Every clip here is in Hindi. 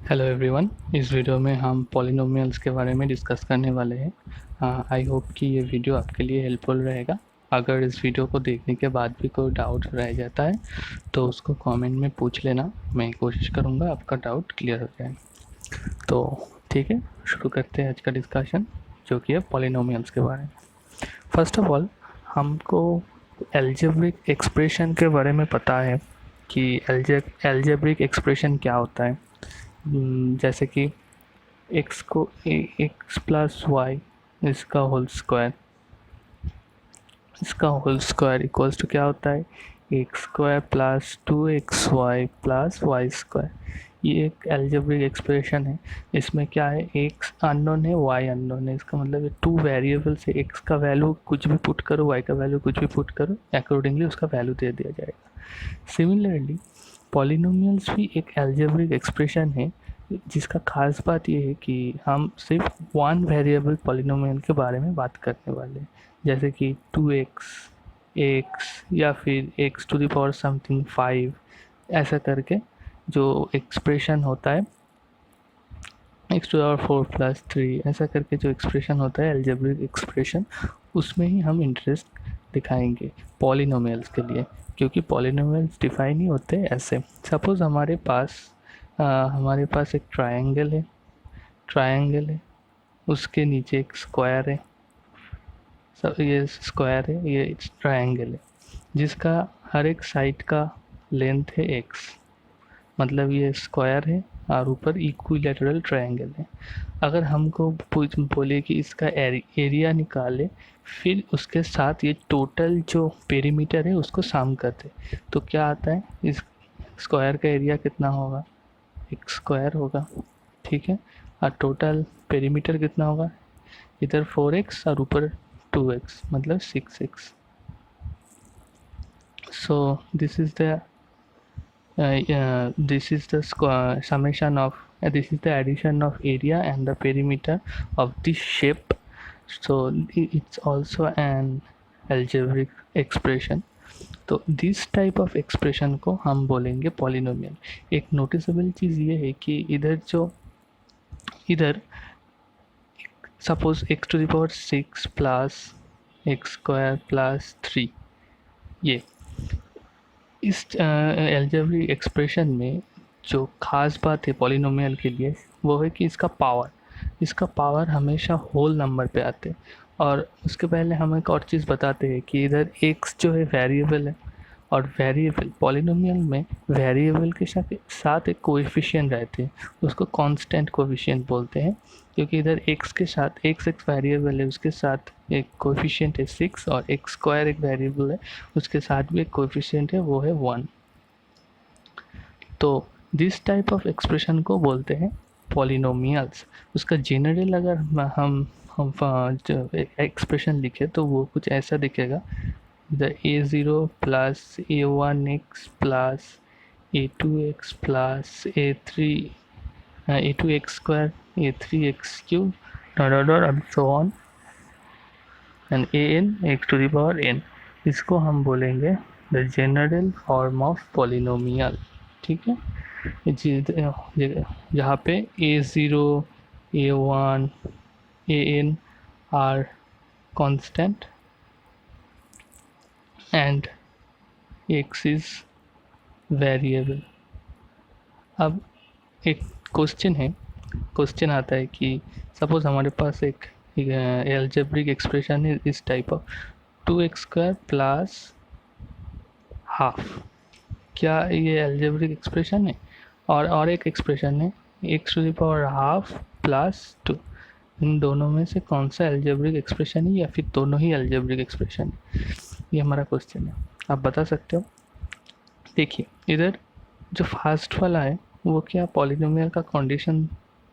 Hello everyone. इस वीडियो में हम पॉलिनोमियल्स के बारे में डिस्कस करने वाले हैं। आई होप कि ये वीडियो आपके लिए हेल्पफुल रहेगा। अगर इस वीडियो को देखने के बाद भी कोई डाउट रह जाता है तो उसको कमेंट में पूछ लेना। मैं कोशिश करूँगा आपका डाउट क्लियर हो जाए। तो ठीक है, शुरू करते हैं आज का डिस्कशन जो कि है पॉलिनोमियल्स के बारे में। फर्स्ट ऑफ ऑल हमको एल्जेब्रिक एक्सप्रेशन के बारे में पता है कि एल्जेब्रिक एक्सप्रेशन क्या होता है। जैसे कि एक्स को एक्स प्लस वाई इसका होल स्क्वायर इक्वल्स टू क्या होता है, x square plus 2xy plus y square. ये एक एल्जेब्रिक एक्सप्रेशन है। इसमें क्या है, एक्स अननोन है, वाई अननोन है। इसका मतलब है टू वेरिएबल्स है, एक्स का वैल्यू कुछ भी पुट करो, वाई का वैल्यू कुछ भी पुट करो, अकॉर्डिंगली उसका वैल्यू दे दिया जाएगा। सिमिलरली पॉलिनोमियल्स भी एक एल्जेब्रिक एक्सप्रेशन है जिसका खास बात यह है कि हम सिर्फ वन वेरिएबल पॉलिनोमियल के बारे में बात करने वाले हैं। जैसे कि 2x या फिर x to the power something 5, ऐसा करके जो एक्सप्रेशन होता है x to the power 4 plus 3, ऐसा करके जो एक्सप्रेशन होता है एल्जेब्रिक एक्सप्रेशन, उसमें ही हम इंटरेस्ट दिखाएंगे पॉलिनोमियल्स के लिए। क्योंकि पॉलिनोमियल्स डिफाइन ही होते हैं ऐसे। सपोज़ हमारे पास एक ट्रायंगल है, उसके नीचे एक स्क्वायर है। ये स्क्वायर है, ये ट्रायंगल है जिसका हर एक साइड का लेंथ है x। मतलब ये स्क्वायर है और ऊपर इक्विलैटरल ट्रायंगल है। अगर हमको बोले कि इसका एरिया निकाले, फिर उसके साथ ये टोटल जो पेरीमीटर है उसको सम करते, तो क्या आता है, इस स्क्वायर का एरिया कितना होगा, एक्स स्क्वायर होगा। ठीक है, और टोटल पेरीमीटर कितना होगा, इधर 4x और ऊपर 2x मतलब 6x। so this is the this is the summation of this is the addition of area and the perimeter of this shape. So it's also an algebraic expression. तो दिस टाइप ऑफ एक्सप्रेशन को हम बोलेंगे पॉलिनोमियल। एक नोटिसेबल चीज़ ये है कि इधर suppose x to the power 6 plus x square plus 3, ये इस एल्जेब्रिक एक्सप्रेशन में जो खास बात है पॉलिनोमियल के लिए वो है कि इसका पावर हमेशा होल नंबर पे आते हैं। और उसके पहले हम एक और चीज़ बताते हैं कि इधर एक्स जो है वेरिएबल है, और वेरिएबल पॉलिनोमियल में वेरिएबल के साथ एक कोएफिशिएंट रहते हैं, उसको कांस्टेंट कोएफिशिएंट बोलते हैं। क्योंकि इधर एक्स के साथ एक्स एक वेरिएबल है, उसके साथ एक कोएफिशिएंट है 6, और एक्स स्क्वायर एक वेरिएबल है, उसके साथ भी एक कोएफिशिएंट है, वो है 1। तो दिस टाइप ऑफ एक्सप्रेशन को बोलते हैं पॉलिनोमियल्स। उसका जनरल अगर हम एक्सप्रेशन लिखे तो वो कुछ ऐसा दिखेगा, the a0 plus a1x plus a2x plus a3 a2x square a3x cube and so on and an x to the power n। इसको हम बोलेंगे the general form of polynomial। ठीक है, जहाँ पे a0 a1 an are constant and x is variable. अब एक क्वेश्चन आता है कि सपोज हमारे पास एक एल्जेब्रिक एक्सप्रेशन है इस type of 2x square plus half. क्या ये एल्जेब्रिक एक्सप्रेशन है? और एक एक्सप्रेशन है x to the power half plus 2। इन दोनों में से कौन सा एल्जेब्रिक एक्सप्रेशन है, या फिर दोनों ही एल्जेब्रिक एक्सप्रेशन है? ये हमारा क्वेश्चन है, आप बता सकते हो। देखिए इधर जो फर्स्ट वाला है वो क्या पॉलिनोमियल का कंडीशन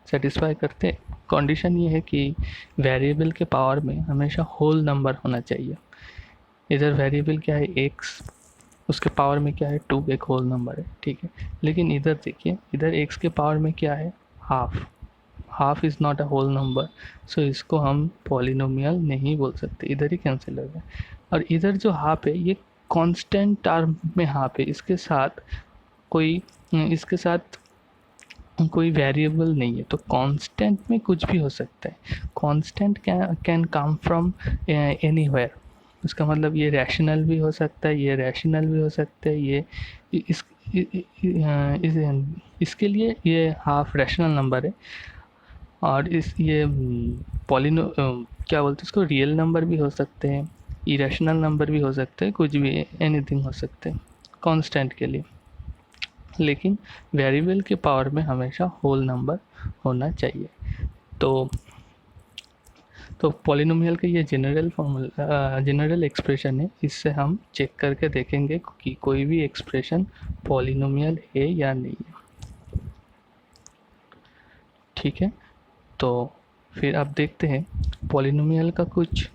सेटिस्फाई करते हैं। कंडीशन ये है कि वेरिएबल के पावर में हमेशा होल नंबर होना चाहिए। इधर वेरिएबल क्या है एक्स, उसके पावर में क्या है 2, एक होल नंबर है। ठीक है, लेकिन इधर देखिए, इधर एक्स के पावर में क्या है half is not a whole number, so इसको हम पॉलिनोमियल नहीं बोल सकते, इधर ही कैंसिल हो गया। और इधर जो हाफ है ये कांस्टेंट टर्म में हाफ है, इसके साथ कोई वेरिएबल नहीं है, तो कांस्टेंट में कुछ भी हो सकता है। Constant can come from anywhere. उसका मतलब ये रैशनल भी हो सकता है, ये रैशनल भी हो सकता है, ये इस, इसके लिए ये हाफ रैशनल नंबर है। और इस ये पॉलिनो क्या बोलते हैं इसको, रियल नंबर भी हो सकते हैं, इरेशनल नंबर भी हो सकते हैं, कुछ भी एनीथिंग हो सकते हैं कांस्टेंट के लिए। लेकिन वेरिएबल के पावर में हमेशा होल नंबर होना चाहिए। तो पॉलिनोमियल का ये जनरल एक्सप्रेशन है। इससे हम चेक करके देखेंगे कि कोई भी एक्सप्रेशन पॉलिनोमियल है या नहीं है। ठीक है, तो फिर आप देखते हैं पॉलिनोमियल का कुछ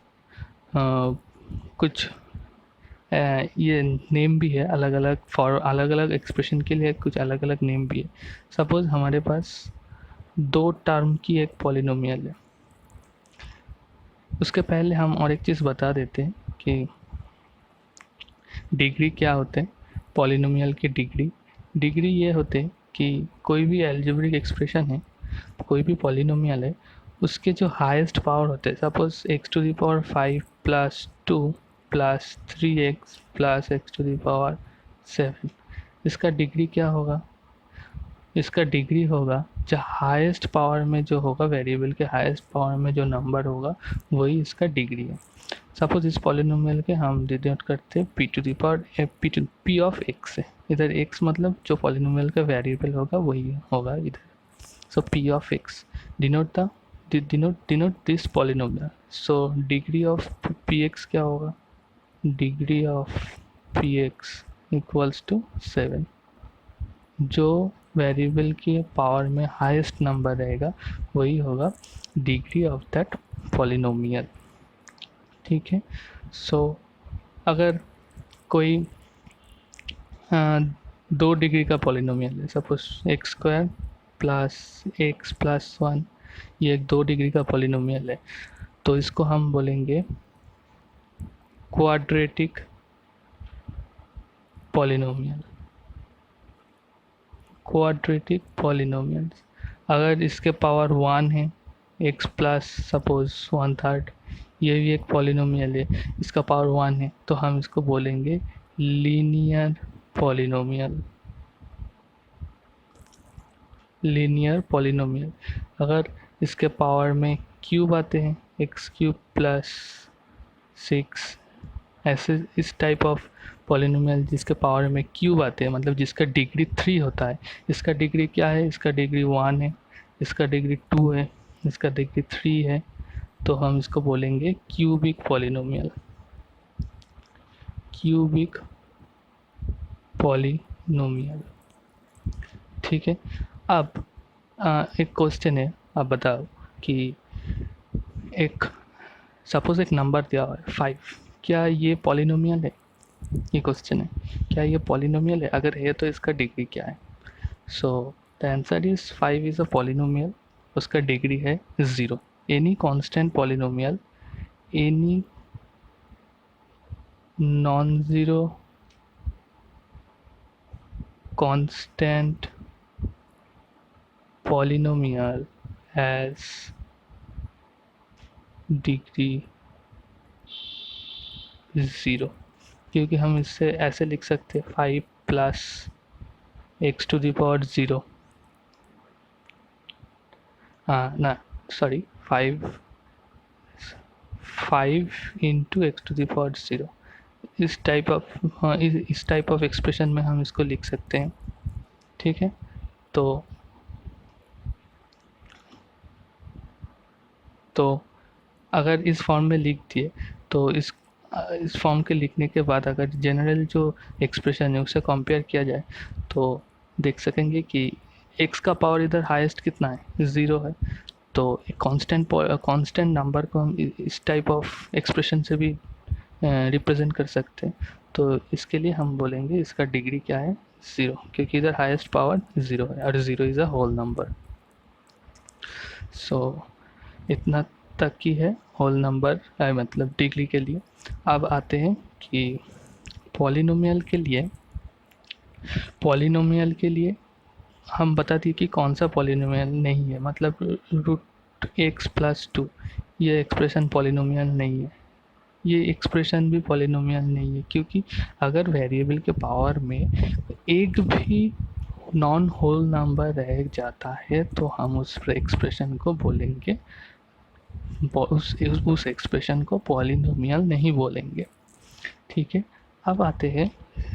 ये नेम भी है अलग अलग, फॉर अलग अलग एक्सप्रेशन के लिए कुछ अलग अलग नेम भी है। सपोज हमारे पास 2 टर्म की एक पॉलिनोमियल है। उसके पहले हम और एक चीज़ बता देते हैं कि डिग्री क्या होते हैं पॉलिनोमियल की। डिग्री ये होते हैं कि कोई भी एल्जेब्रिक एक्सप्रेशन है, कोई भी पॉलिनोमियल है, उसके जो हाईएस्ट पावर होते हैं, suppose x⁵ plus 2 plus 3x plus x⁵7, इसका डिग्री क्या होगा? इसका डिग्री होगा जो हाईएस्ट पावर में जो होगा, वेरिएबल के हाईएस्ट पावर में जो नंबर होगा वही इसका डिग्री है। सपोज इस पॉलिनोमियल के हम डिनोट करते हैं p ऑफ x से। इधर x मतलब जो पॉलिनोमियल का वेरिएबल होगा वही होगा इधर। So p of x denote this polynomial. So degree of px क्या होगा? Degree of px equals to 7। जो वेरिएबल की पावर में हाईएस्ट नंबर रहेगा वही होगा डिग्री ऑफ दैट पॉलिनोमियल। ठीक है, सो अगर कोई 2 डिग्री का पॉलिनोमियल है, suppose x² plus x plus 1, ये एक 2 डिग्री का पॉलिनोमियल है, तो इसको हम बोलेंगे क्वाड्रेटिक पॉलिनोमियल। क्वाड्रेटिक पॉलिनोमियल अगर इसके पावर 1 है, x प्लस सपोज 1/3, ये भी एक पॉलिनोमियल है, इसका पावर 1 है, तो हम इसको बोलेंगे लीनियर पॉलिनोमियल। लीनियर पॉलिनोमियल अगर इसके पावर में क्यूब आते हैं, x³ प्लस 6, ऐसे इस टाइप ऑफ पॉलिनोमियल जिसके पावर में क्यूब आते हैं, मतलब जिसका डिग्री 3 होता है। इसका डिग्री क्या है? इसका डिग्री 1 है, इसका डिग्री 2 है, इसका डिग्री 3 है, तो हम इसको बोलेंगे क्यूबिक पॉलिनोमियल। Cubic polynomial. ठीक है, अब एक क्वेश्चन है, आप बताओ कि एक सपोज एक नंबर दिया हुआ है 5, क्या ये पॉलिनोमियल है? ये क्वेश्चन है, क्या ये पॉलिनोमियल है? अगर है तो इसका डिग्री क्या है? So the answer is 5 is a polynomial, उसका डिग्री है 0। Any constant polynomial, any non zero constant polynomial has degree 0, क्योंकि हम इससे ऐसे लिख सकते हैं 5 प्लस x⁴0, हाँ ना सॉरी 5 इंटू x⁴0, इस टाइप ऑफ एक्सप्रेशन में हम इसको लिख सकते हैं। ठीक है, तो अगर इस फॉर्म में लिख दिए तो इस फॉर्म के लिखने के बाद अगर जनरल जो एक्सप्रेशन है उससे कंपेयर किया जाए तो देख सकेंगे कि x का पावर इधर हाईएस्ट कितना है? 0 है। तो एक कांस्टेंट नंबर को हम इस टाइप ऑफ एक्सप्रेशन से भी रिप्रेजेंट कर सकते हैं। तो इसके लिए हम बोलेंगे इसका डिग्री क्या है? 0, क्योंकि इधर हाईएस्ट पावर 0 है और 0 इज़ अ होल नंबर। सो इतना तक की है होल नंबर मतलब डिग्री के लिए। अब आते हैं कि पॉलिनोमियल के लिए हम बता दिए कि कौन सा पॉलिनोमियल नहीं है, मतलब √x+2 ये एक्सप्रेशन पॉलिनोमियल नहीं है, ये एक्सप्रेशन भी पॉलिनोमियल नहीं है, क्योंकि अगर वेरिएबल के पावर में एक भी नॉन होल नंबर रह जाता है तो हम उस एक्सप्रेशन को बोलेंगे, उस एक्सप्रेशन को पॉलिनोमियल नहीं बोलेंगे। ठीक है, अब आते हैं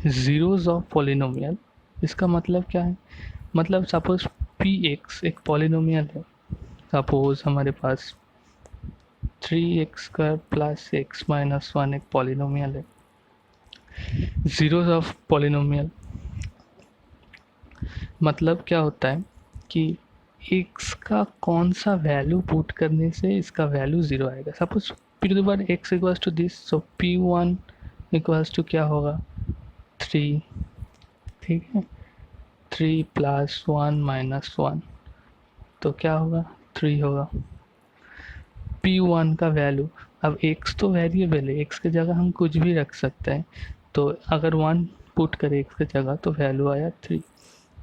ज़ीरोज़ ऑफ पॉलिनोमियल। इसका मतलब क्या है? मतलब सपोज px एक पॉलिनोमियल है, सपोज हमारे पास 3x² प्लस x माइनस 1 एक पॉलिनोमियल है। ज़ीरोज़ ऑफ पॉलिनोमियल मतलब क्या होता है कि x का कौन सा वैल्यू पुट करने से इसका वैल्यू ज़ीरो आएगा। Suppose p to the power x equals to this, so p1 equals to क्या होगा 3, ठीक है, 3 प्लस 1 माइनस 1 तो क्या होगा 3 होगा। p1 का वैल्यू, अब x तो वेरिएबल है, x की जगह हम कुछ भी रख सकते हैं, तो अगर 1 पुट करें x की जगह तो वैल्यू आया 3।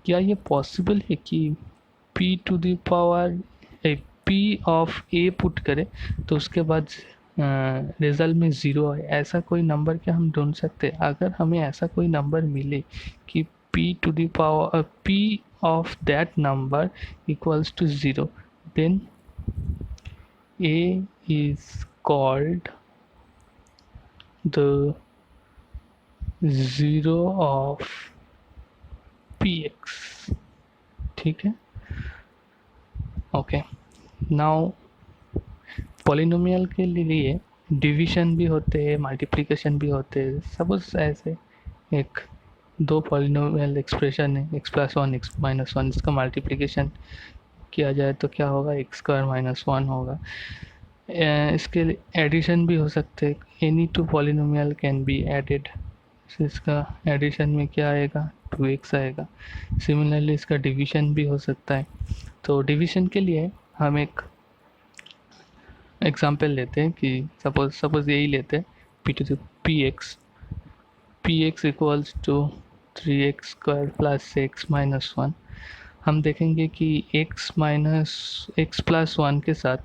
क्या ये पॉसिबल है कि p to the power p of a put करें तो उसके बाद रिजल्ट में ज़ीरो आए? ऐसा कोई नंबर क्या हम ढूंढ सकते हैं? अगर हमें ऐसा कोई नंबर मिले कि p to the power p of that number equals to zero, then a is called the zero of px। ठीक है, ओके। नाउ पॉलिनोमियल के लिए डिवीजन भी होते हैं, मल्टीप्लिकेशन भी होते हैं। सपोज ऐसे एक दो पॉलिनोमियल एक्सप्रेशन है x+1 x-1, इसका मल्टीप्लिकेशन किया जाए तो क्या होगा x² माइनस 1 होगा। इसके एडिशन भी हो सकते हैं, any two polynomial can be added, इसका एडिशन में क्या आएगा 2x आएगा। सिमिलरली इसका डिवीजन भी हो सकता है। तो डिवीजन के लिए हम एक एग्जांपल लेते हैं कि सपोज यही लेते हैं px equals to 3x² plus x minus 1। हम देखेंगे कि x+1 के साथ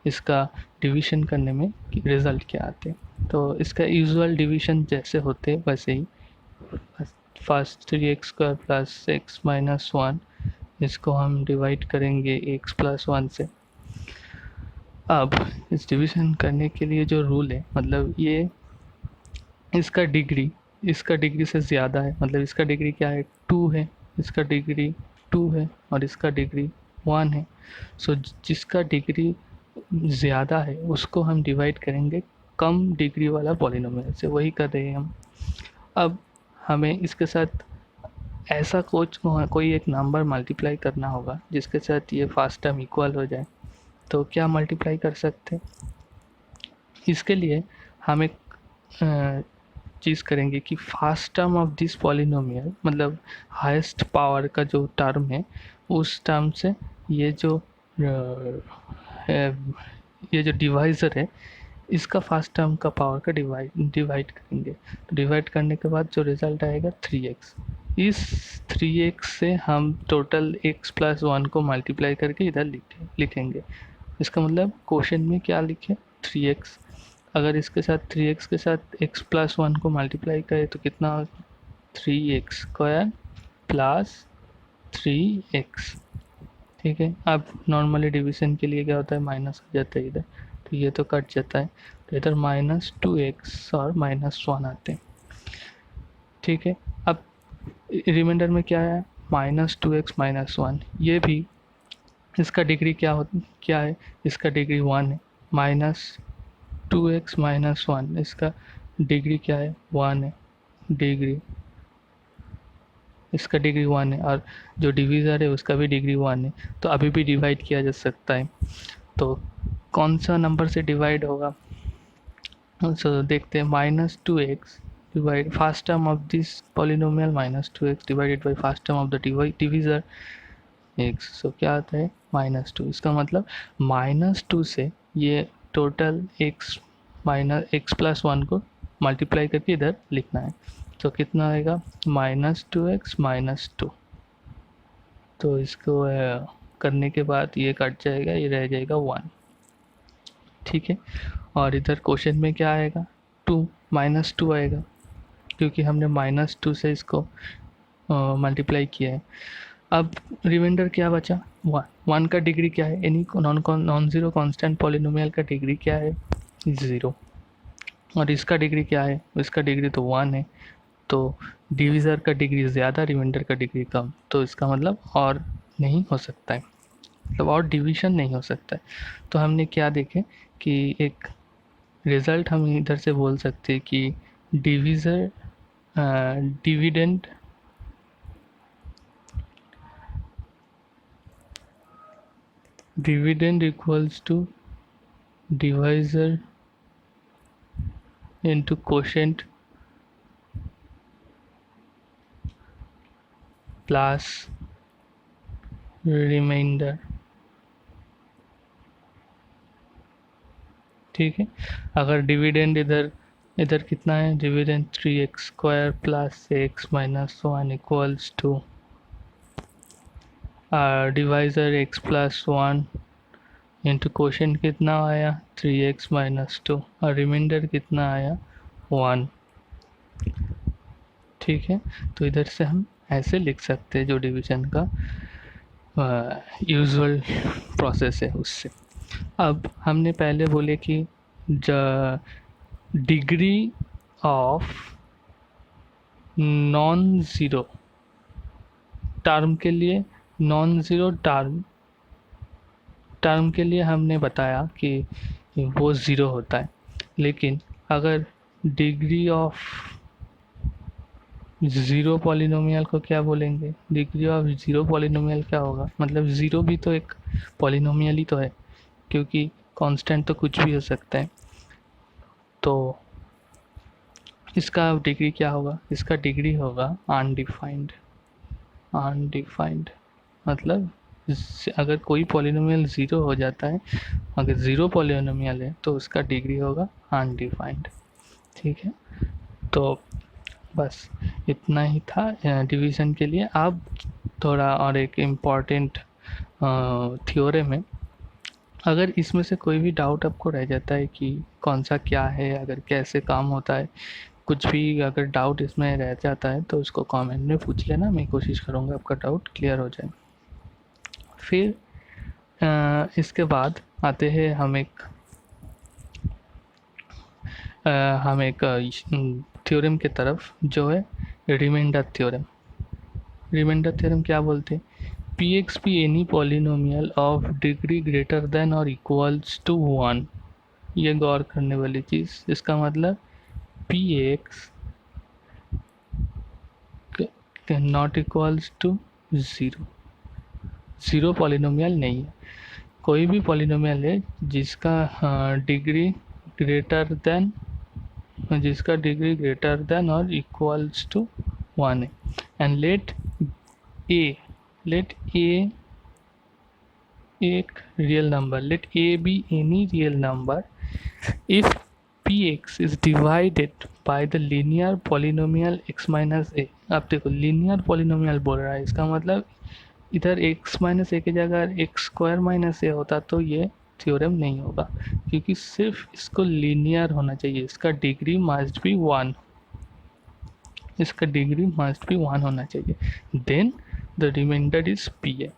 इसका डिवीजन करने में रिज़ल्ट क्या आते हैं। तो इसका यूजुअल डिवीजन जैसे होते हैं वैसे ही first 3x² plus x minus 1 इसको हम डिवाइड करेंगे x+1 से। अब इस डिवीजन करने के लिए जो रूल है, मतलब ये इसका डिग्री से ज़्यादा है, मतलब इसका डिग्री क्या है 2 है, इसका डिग्री 2 है और इसका डिग्री 1 है। सो जिसका डिग्री ज़्यादा है उसको हम डिवाइड करेंगे कम डिग्री वाला पॉलिनोमियल से, वही कर रहे हैं हम। अब हमें इसके साथ ऐसा कोई एक नंबर मल्टीप्लाई करना होगा जिसके साथ ये फर्स्ट टर्म इक्वल हो जाए। तो क्या मल्टीप्लाई कर सकते हैं? इसके लिए हम एक चीज़ करेंगे कि first term of this polynomial, मतलब हाईएस्ट पावर का जो टर्म है उस टर्म से ये जो डिवाइज़र है इसका फर्स्ट टर्म का पावर का डिवाइड करेंगे। तो डिवाइड करने के बाद जो रिज़ल्ट आएगा 3x, इस 3x से हम टोटल x+1 को मल्टीप्लाई करके इधर लिखेंगे। इसका मतलब क्वेश्चन में क्या लिखे 3x, अगर इसके साथ 3x के साथ x+1 को मल्टीप्लाई करें तो कितना 3x² प्लस 3x। ठीक है, अब नॉर्मली डिवीजन के लिए क्या होता है माइनस हो जाता है इधर, तो ये तो कट जाता है, तो इधर -2x और -1 आते हैं। ठीक है, अब रिमाइंडर में क्या है -2x -1, ये भी इसका डिग्री क्या है, इसका डिग्री 1 है। -2x -1 इसका डिग्री क्या है 1 है, इसका डिग्री 1 है और जो डिवीज़र है उसका भी डिग्री 1 है, तो अभी भी डिवाइड किया जा सकता है। तो कौन सा नंबर से डिवाइड होगा? सो देखते हैं, -2x divide first term of this polynomial -2x divided by first term of the divisor x। सो क्या आता है -2। इसका मतलब -2 से ये टोटल x+1 को मल्टीप्लाई करके इधर लिखना है। तो कितना आएगा -2x -2, तो इसको करने के बाद ये कट जाएगा, ये रह जाएगा 1। ठीक है, और इधर क्वेश्चन में क्या आएगा, 2 -2 आएगा, क्योंकि हमने -2 से इसको मल्टीप्लाई किया है। अब रिमाइंडर क्या बचा, 1। 1 का डिग्री क्या है, any non zero constant polynomial का डिग्री क्या है, 0। और इसका डिग्री क्या है, इसका डिग्री तो 1 है। तो डिविज़र का डिग्री ज़्यादा, रिमाइंडर का डिग्री कम, तो इसका मतलब और नहीं हो सकता है, मतलब और डिवीजन नहीं हो सकता है। तो हमने क्या देखे कि एक रिज़ल्ट हम इधर से बोल सकते हैं कि divisor dividend equals to divisor into quotient plus remainder. ठीक है, अगर डिविडेंड इधर कितना है, dividend 3x² plus x minus 1 equals to divisor x plus 1 into quotient कितना आया 3x माइनस 2 और रिमाइंडर कितना आया 1। ठीक है, तो इधर से हम ऐसे लिख सकते हैं जो डिवीजन का यूजुअल प्रोसेस है उससे। अब हमने पहले बोले कि degree of non zero term के लिए, नॉन ज़ीरो टर्म के लिए हमने बताया कि वो ज़ीरो होता है। लेकिन अगर डिग्री ऑफ ज़ीरो पॉलिनोमियल को क्या बोलेंगे, डिग्री ऑफ ज़ीरो पॉलिनोमियल क्या होगा, मतलब ज़ीरो भी तो एक पॉलिनोमियल ही तो है, क्योंकि कांस्टेंट तो कुछ भी हो सकता है। तो इसका डिग्री क्या होगा, इसका डिग्री होगा अनडिफाइंड। मतलब अगर कोई पॉलिनोमियल ज़ीरो हो जाता है, अगर ज़ीरो पॉलिनोमियल है तो उसका डिग्री होगा अनडिफाइंड। ठीक है, तो बस इतना ही था डिवीज़न के लिए। अब थोड़ा और एक इम्पॉर्टेंट थ्योरम है, अगर इसमें से कोई भी डाउट आपको रह जाता है कि कौन सा क्या है, अगर कैसे काम होता है, कुछ भी अगर डाउट इसमें रह जाता है तो उसको कमेंट में पूछ लेना, मैं कोशिश करूँगा आपका डाउट क्लियर हो जाए। फिर इसके बाद आते हैं हम एक थ्योरम की तरफ, जो है रिमाइंडर थ्योरम। रिमाइंडर थ्योरम क्या बोलते हैं, px be any polynomial of degree greater than or equals to 1। ये गौर करने वाली चीज़, इसका मतलब px not equals to zero, zero polynomial नहीं है। कोई भी पॉलिनोमियल है जिसका डिग्री ग्रेटर देन और इक्वल्स टू 1 है। एंड लेट ए एक real number, let a be any real number if px is divided by the linear polynomial x minus a। अब देखो लीनियर पॉलिनोमियल बोल रहा है, इसका मतलब इधर x माइनस ए की जगह x² माइनस ए होता तो ये थ्योरम नहीं होगा, क्योंकि सिर्फ इसको लीनियर होना चाहिए, इसका डिग्री मस्ट बी 1, इसका डिग्री मस्ट बी 1 होना चाहिए, then the remainder is pa।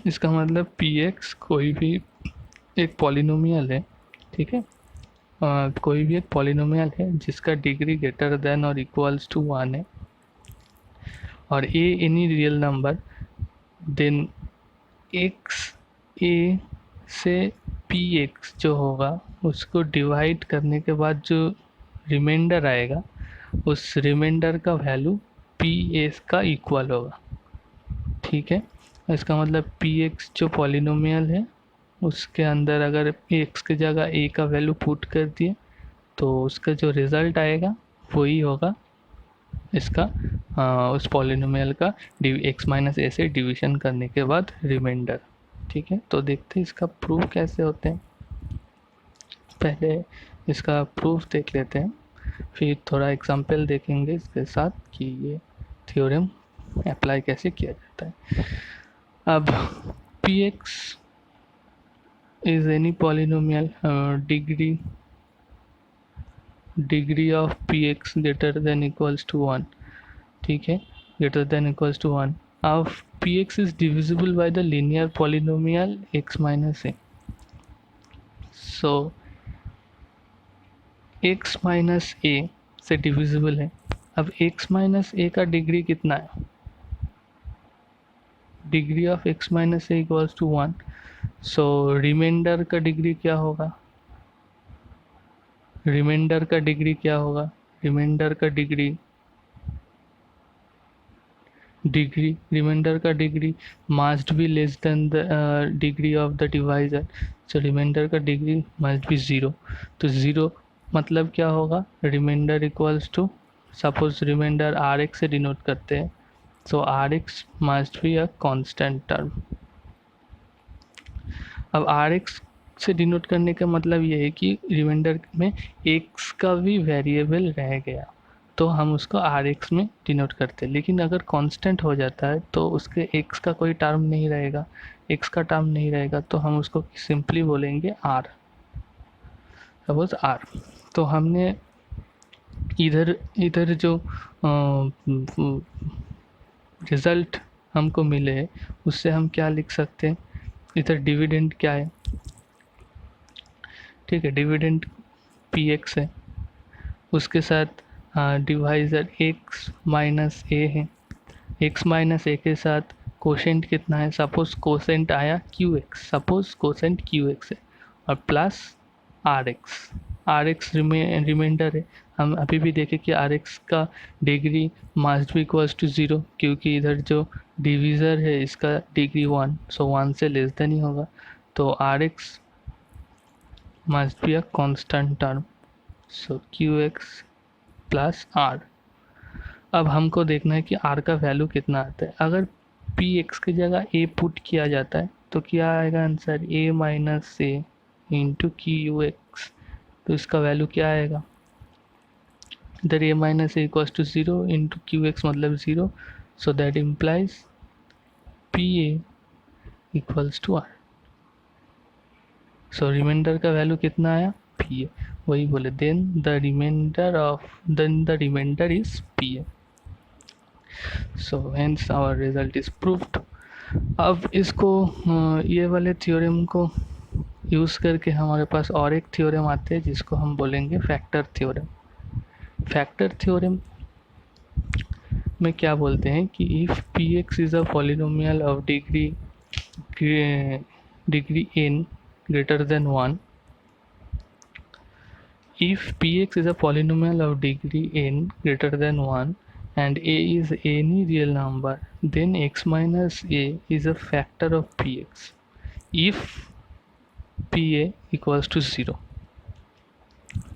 इसका मतलब px कोई भी एक पॉलिनोमियल है, ठीक है, कोई भी एक पॉलिनोमियल है जिसका डिग्री ग्रेटर देन और इक्वल्स टू 1 है, और a any real number, then x a से px जो होगा उसको डिवाइड करने के बाद जो रिमाइंडर आएगा, उस रिमाइंडर का वैल्यू pa का इक्वल होगा। ठीक है, इसका मतलब px जो पॉलिनोमियल है उसके अंदर अगर x की जगह a का वैल्यू पुट कर दिए तो उसका जो रिज़ल्ट आएगा वही होगा इसका उस पॉलिनोमियल का x माइनस a से डिवीजन करने के बाद रिमाइंडर। ठीक है, तो देखते हैं इसका प्रूफ कैसे होते हैं। पहले इसका प्रूफ देख लेते हैं, फिर थोड़ा एग्जांपल देखेंगे इसके साथ कि ये थ्योरम अप्लाई कैसे किया जाता है। अब P X is any polynomial degree of P X greater than equals to one, ठीक है, greater than equals to one. अब P X is divisible by the linear polynomial X minus A. So X minus A से डिविजिबल है। अब एक्स माइनस ए का डिग्री कितना है, degree of X minus A equals to one. So remainder का डिग्री क्या होगा, रिमाइंडर का डिग्री क्या होगा, रिमाइंडर का डिग्री रिमाइंडर का degree must be less than the degree of the divisor. So remainder का डिग्री मस्ट बी ज़ीरो। तो ज़ीरो मतलब क्या होगा, remainder equals to, suppose remainder R X से डिनोट करते हैं, so R x must be a constant term. अब आर एक्स से डिनोट करने का मतलब ये है कि रिमाइंडर में एक्स का भी वेरिएबल रह गया तो हम उसको आर एक्स में डिनोट करते हैं। लेकिन अगर कांस्टेंट हो जाता है तो उसके एक्स का कोई टर्म नहीं रहेगा, एक्स का टर्म नहीं रहेगा तो हम उसको सिंपली बोलेंगे आर, सपोज आर। तो हमने इधर इधर जो रिज़ल्ट हमको मिले हैं उससे हम क्या लिख सकते हैं, इधर डिविडेंड क्या है, ठीक है, डिविडेंड पी एक्स है, उसके साथ डिवाइज़र एक्स माइनस ए है, एक्स माइनस ए के साथ कोशेंट कितना है, सपोज कोसेंट आया Q x, suppose quotient Q x है, और प्लस आर एक्स रिमाइंडर है। हम अभी भी देखें कि आर एक्स का degree must be equals to zero, क्योंकि इधर जो डिविज़र है इसका डिग्री वन, सो वन से लेस देन ही होगा। तो r x must be a constant term, so q x plus r. अब हमको देखना है कि आर का वैल्यू कितना आता है। अगर पी एक्स की जगह ए पुट किया जाता है तो क्या आएगा answer, A minus A into Q X. तो इसका वैल्यू क्या आएगा, इधर A minus A equals to zero into Q X मतलब zero, so that implies P A equals to R. So remainder का वैल्यू कितना आया, पी ए, वही बोले then the remainder is P A. So hence our result is proved. अब इसको ये वाले थ्योरम को यूज़ करके हमारे पास और एक थ्योरम आते हैं जिसको हम बोलेंगे फैक्टर थ्योरम। फैक्टर थ्योरम में क्या बोलते हैं कि if P x is a polynomial of degree n greater than 1, if px is a polynomial of degree n greater than 1 and a is any real number, then x minus a is a factor of px if pa equals to 0।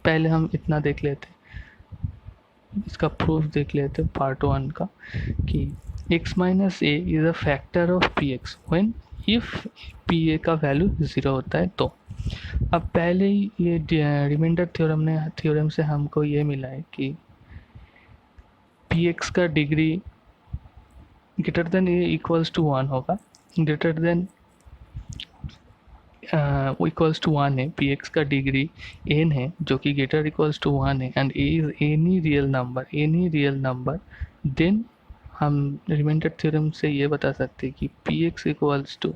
पहले हम इतना देख लेते, इसका प्रूफ देख लेते पार्ट वन का कि x minus a is a factor of P x when if P A का वैल्यू ज़ीरो होता है। तो अब पहले ही ये रिमाइंडर थ्योरम से हमको ये मिला है कि पी एक्स का degree greater than a equals to one होगा, greater than equals to one है, पी एक्स का डिग्री एन है जो कि ग्रेटर इक्वल्स टू वन है, and A is any real number, then हम रिमाइंडर थ्योरम से ये बता सकते हैं कि P x equals to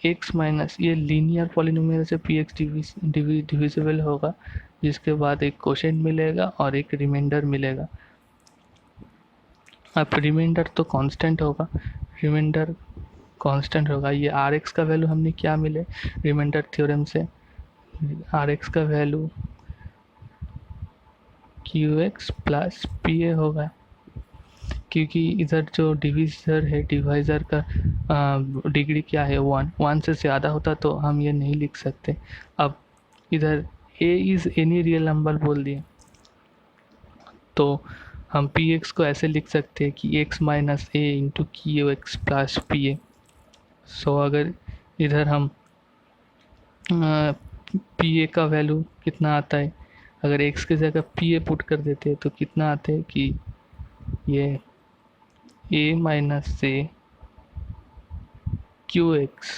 x minus, ये लीनियर पॉलिनोमियल से पी एक्स डिविजिबल होगा, जिसके बाद एक कोशेंट मिलेगा और एक रिमाइंडर मिलेगा। अब रिमाइंडर तो कांस्टेंट होगा, रिमाइंडर कांस्टेंट होगा। ये आर एक्स का वैल्यू हमने क्या मिले रिमाइंडर थ्योरम से, आर एक्स का value Q x plus P ए होगा, क्योंकि इधर जो डिवाइज़र का डिग्री क्या है, वन से ज़्यादा होता तो हम ये नहीं लिख सकते। अब इधर a is any real number बोल दिए तो हम पी एक्स को ऐसे लिख सकते हैं कि x minus A into Q x plus P A. So अगर इधर हम पी ए का वैल्यू कितना आता है, अगर x की जगह पी ए पुट कर देते हैं तो कितना आता है कि ये ए माइनस से q x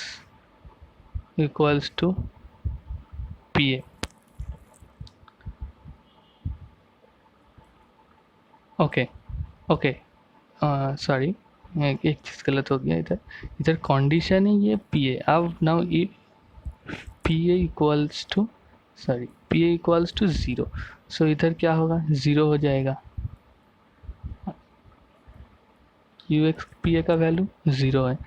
equals to p a. Okay okay, sorry, एक चीज़ गलत हो गया इधर। इधर कंडीशन है ये पी ए। अब नाउ ये P A equals to, sorry, P A equals to zero. So इधर क्या होगा, ज़ीरो हो जाएगा। क्यू एक्स पी ए का वैल्यू ज़ीरो है।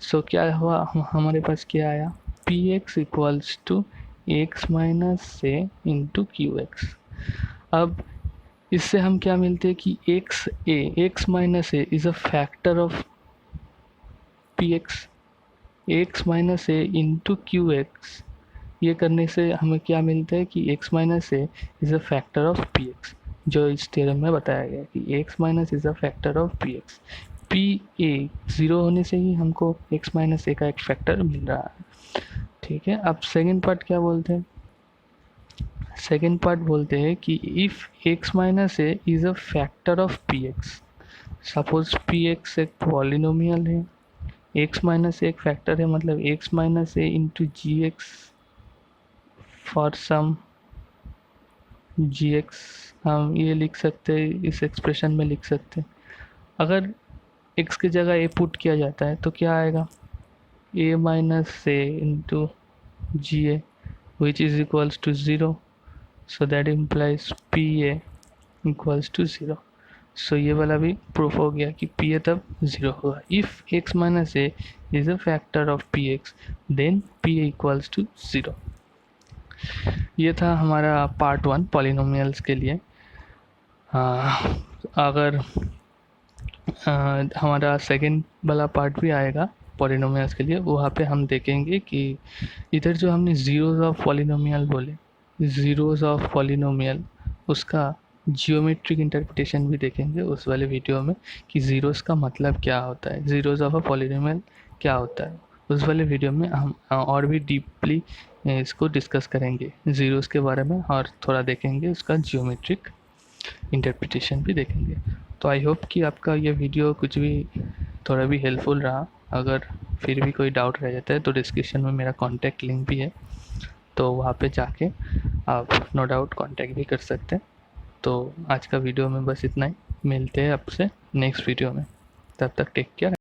सो क्या हुआ, हमारे पास क्या आया, p x equals to x minus से इंटू क्यू एक्स। अब इससे हम क्या मिलते हैं कि x minus a is a factor of P x. X minus A into Q x, ये करने से हमें क्या मिलता है कि x minus a is a factor of P x, जो इस थ्योरम में बताया गया कि x minus is a factor of P x. P A zero होने से ही हमको एक्स माइनस ए का एक फैक्टर मिल रहा है। ठीक है, अब सेकेंड पार्ट क्या बोलते हैं, सेकेंड पार्ट बोलते हैं कि if x minus a is a factor of P x. Suppose p x एक पॉलिनोमियल है, एक्स माइनस एक फैक्टर है, मतलब x minus A into g x for some g x. हम ये लिख सकते हैं, इस एक्सप्रेशन में लिख सकते हैं। अगर एक्स की जगह ए पुट किया जाता है तो क्या आएगा, A minus A into G A which is equals to zero. So that implies P A equals to zero. So ये वाला भी प्रूफ हो गया कि पी ए तब ज़ीरो होगा। If x minus a is a factor of P x then p A equals to zero. ये था हमारा पार्ट वन पॉलिनोमियल्स के लिए। अगर हमारा सेकंड वाला पार्ट भी आएगा पॉलिनोमियल्स के लिए, वहाँ पे हम देखेंगे कि इधर जो हमने ज़ीरोज़ ऑफ पॉलिनोमियल बोले, ज़ीरोज़ ऑफ पॉलिनोमियल, उसका जियोमेट्रिक इंटरप्रिटेशन भी देखेंगे उस वाले वीडियो में कि ज़ीरोज़ का मतलब क्या होता है, ज़ीरोज़ ऑफ अ पॉलिनोमियल क्या होता है। उस वाले वीडियो में हम और भी डीपली इसको डिस्कस करेंगे ज़ीरोज़ के बारे में, और थोड़ा देखेंगे उसका जियोमेट्रिक इंटरप्रिटेशन भी देखेंगे। तो आई होप कि आपका ये वीडियो कुछ भी थोड़ा भी हेल्पफुल रहा। अगर फिर भी कोई डाउट रह जाता है तो डिस्क्रिप्शन में मेरा कॉन्टैक्ट लिंक भी है, तो वहाँ पे जाके आप नो डाउट कॉन्टैक्ट भी कर सकते हैं। तो आज का वीडियो में बस इतना ही, मिलते हैं आपसे नेक्स्ट वीडियो में, तब तक टेक केयर।